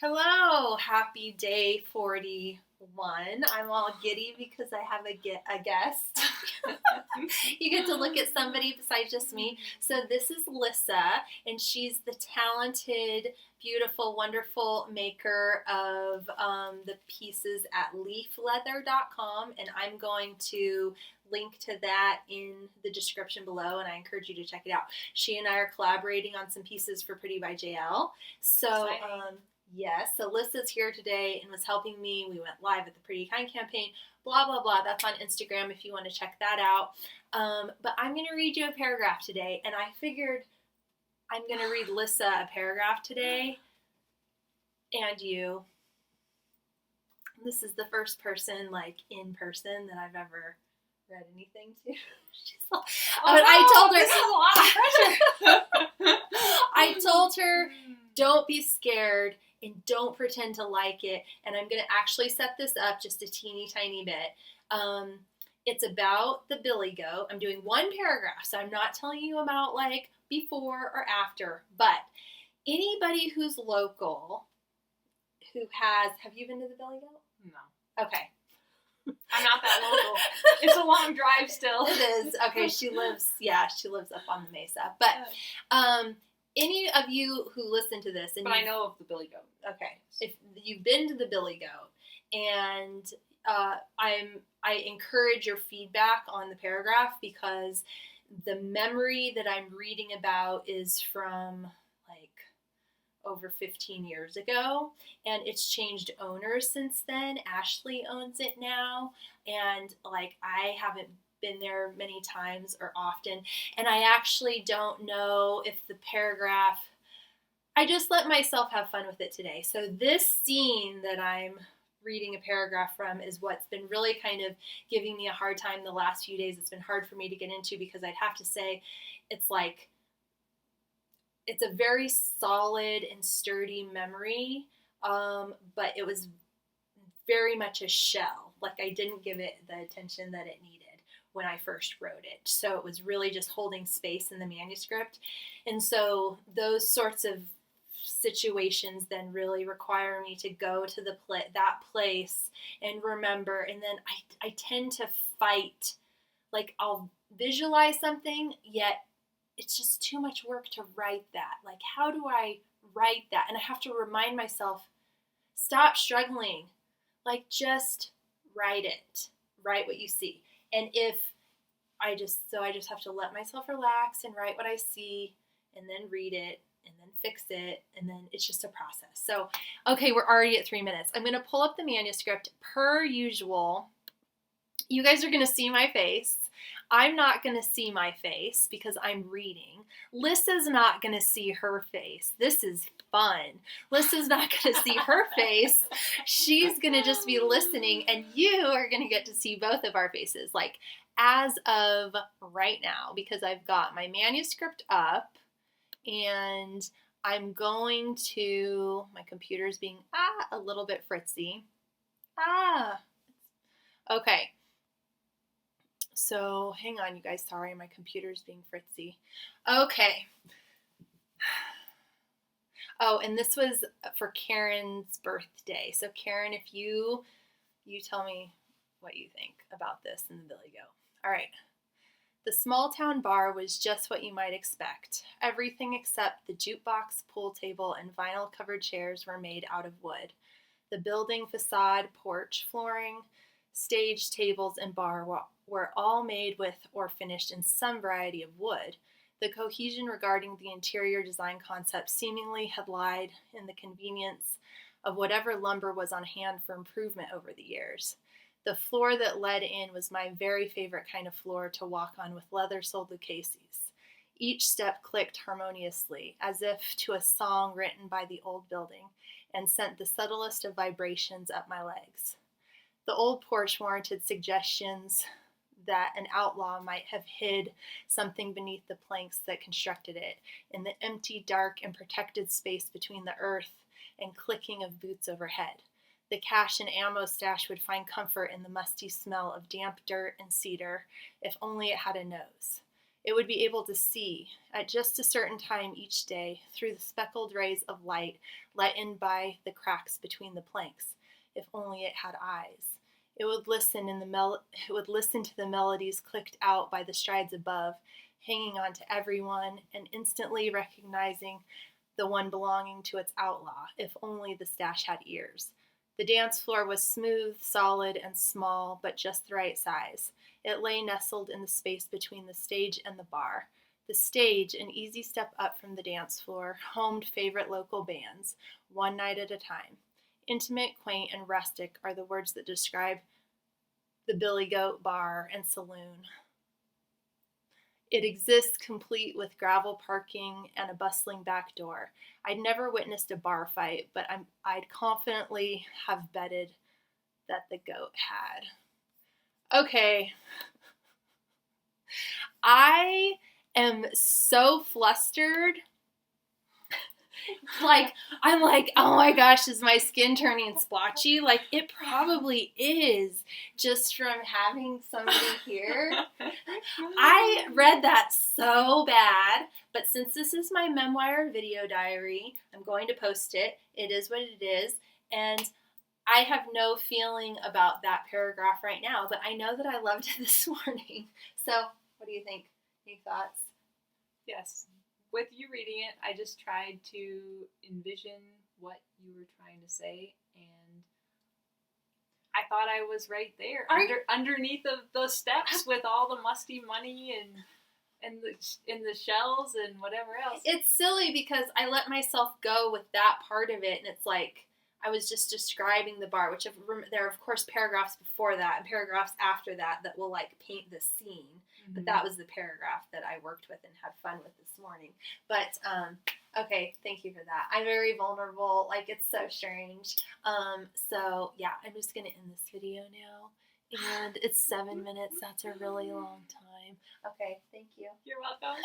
Hello, happy day 41. I'm all giddy because I have a guest. You get to look at somebody besides just me. So this is Lissa, and she's the talented, beautiful, wonderful maker of the pieces at leafleather.com, and I'm going to link to that in the description below, and I encourage you to check it out. She and I are collaborating on some pieces for Pretty by JL. So, yes, so Lissa's here today and was helping me. We went live at the Pretty Kind campaign, blah, blah, blah. That's on Instagram if you want to check that out. But I'm going to read you a paragraph today, and I figured I'm going to read Lissa a paragraph today, and you. This is the first person, in person that I've ever read anything to. She's like, I told her, this is a lot of pressure. I told her, don't be scared and don't pretend to like it. And I'm going to actually set this up just a teeny tiny bit. It's about the billy goat. I'm doing one paragraph, so I'm not telling you about before or after, but anybody who's local who have you been to the billy goat? No. Okay. I'm not that local. It's a long drive still. It is. Okay, she lives up on the mesa. But any of you who listen to this, but I know of the billy goat. Okay, if you've been to the billy goat, and I encourage your feedback on the paragraph, because the memory that I'm reading about is from over 15 years ago, and it's changed owners since then. Ashley owns it now, and I haven't been there many times or often, and I actually don't know if the paragraph, I just let myself have fun with it today. So this scene that I'm reading a paragraph from is what's been really kind of giving me a hard time the last few days. It's been hard for me to get into, because I'd have to say it's a very solid and sturdy memory, but it was very much a shell. I didn't give it the attention that it needed when I first wrote it. So it was really just holding space in the manuscript. And so those sorts of situations then really require me to go to that place and remember. And then I tend to fight. I'll visualize something, yet it's just too much work to write that. How do I write that? And I have to remind myself, stop struggling. Just write it. Write what you see. And I just have to let myself relax and write what I see, and then read it, and then fix it, and then it's just a process. So, okay, we're already at 3 minutes. I'm going to pull up the manuscript. Per usual, you guys are going to see my face. I'm not going to see my face because I'm reading. Lissa's not going to see her face. This is fun. Lissa's not going to see her face. She's going to just be listening, and you are going to get to see both of our faces, as of right now, because I've got my manuscript up, and I'm going to, my computer's being a little bit fritzy. Okay. So hang on, you guys. Sorry, my computer's being fritzy. Okay. Oh, and this was for Karen's birthday. So Karen, if you tell me what you think about this in the billy goat. All right. The small town bar was just what you might expect. Everything except the jukebox, pool table, and vinyl-covered chairs were made out of wood. The building facade, porch flooring, stage, tables, and bar were all made with or finished in some variety of wood. The cohesion regarding the interior design concept seemingly had lied in the convenience of whatever lumber was on hand for improvement over the years. The floor that led in was my very favorite kind of floor to walk on, with leather-soled lucchese. Each step clicked harmoniously, as if to a song written by the old building, and sent the subtlest of vibrations up my legs. The old porch warranted suggestions that an outlaw might have hid something beneath the planks that constructed it, in the empty, dark, and protected space between the earth and clicking of boots overhead. The cash and ammo stash would find comfort in the musty smell of damp dirt and cedar, if only it had a nose. It would be able to see, at just a certain time each day, through the speckled rays of light let in by the cracks between the planks, if only it had eyes. It would listen to the melodies clicked out by the strides above, hanging on to everyone and instantly recognizing the one belonging to its outlaw, if only the stash had ears. The dance floor was smooth, solid, and small, but just the right size. It lay nestled in the space between the stage and the bar. The stage, an easy step up from the dance floor, homed favorite local bands, one night at a time. Intimate, quaint, and rustic are the words that describe the Billy Goat Bar and Saloon. It exists complete with gravel parking and a bustling back door. I'd never witnessed a bar fight, but I'd confidently have betted that the goat had. Okay. I am so flustered. I'm like, oh my gosh, is my skin turning splotchy? Like, it probably is, just from having somebody here. I read that so bad, but since this is my memoir video diary, I'm going to post it. It is what it is, and I have no feeling about that paragraph right now, but I know that I loved it this morning. So, what do you think? Any thoughts? Yes. With you reading it, I just tried to envision what you were trying to say, and I thought I was right there, underneath of those steps with all the musty money and the shells and whatever else. It's silly because I let myself go with that part of it, and it's like I was just describing the bar, which there are, of course, paragraphs before that and paragraphs after that that will, like, paint the scene. Mm-hmm. But that was the paragraph that I worked with and had fun with this morning. But, okay, thank you for that. I'm very vulnerable. Like, it's so strange. So, yeah, I'm just going to end this video now. And it's 7 minutes. That's a really long time. Okay, thank you. You're welcome.